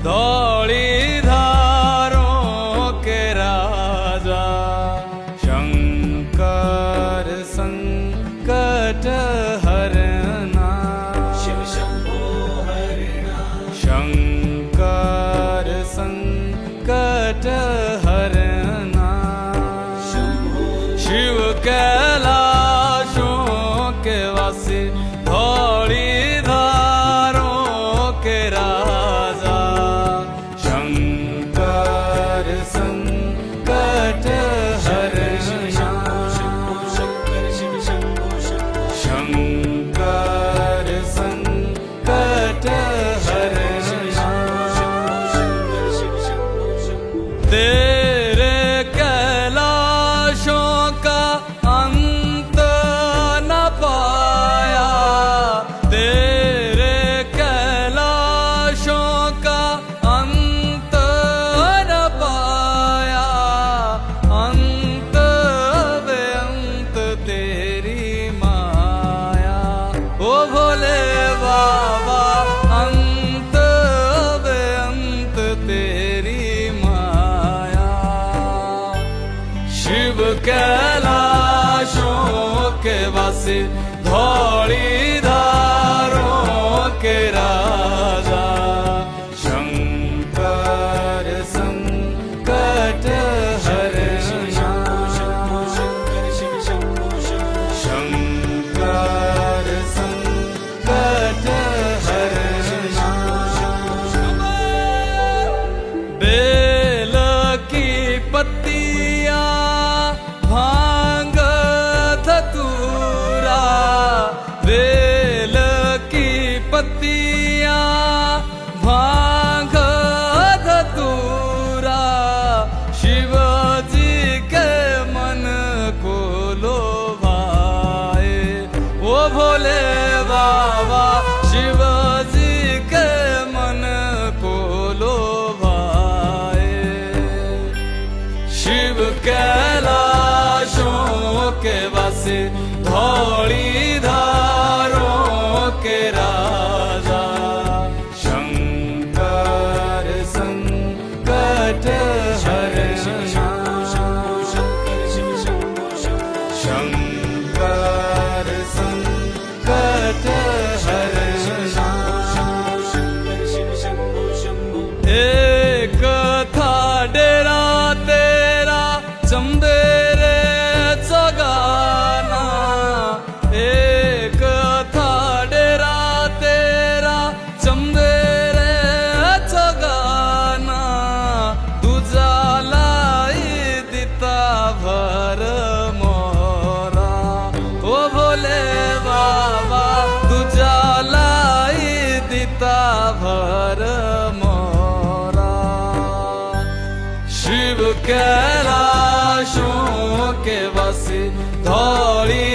धौली धारों के राजा शंकर संकट हरना शिव शंभो हरिणा शंकर संकट हरना शिव कैलाशों के वासी धौली धारों के राजा शंकर संकट हरना शंकर शिव शंभो शंकर संकट हरना तेरे कैलाशों का अंत न पाया तेरे कैलाशों का अंत न पाया अंत बेअंत तेरी माया ओ भोले बाबा अंत बेअंत तेरी माया शिव कैलाशों के वासी धौली धारों के राजा शंकर संकट हरना शंकर शिव शंभो शंकर संकट हरना बेल की पत्तियां भांग धतूरा बेल की पत्तियां भांग धतूरा शिव जी के मन को लोभाए ओ भोले बाबा शिव जी के मन को लोभाए शिव कैलाशों के वासी धौली धारों के राजा शंकर संकट हरना शंकर शिव शंभो शंकर संकट हरना शंकर शिव शंभो एक था डेरा तेरा चंदेरे चगाना एक था डेरा तेरा चंदेरे चगाना तुझा लाई दिता भर मोरा ओ भोले बाबा तुझा लाई दिता भर मोरा शिव कैलाशों के वासी धौली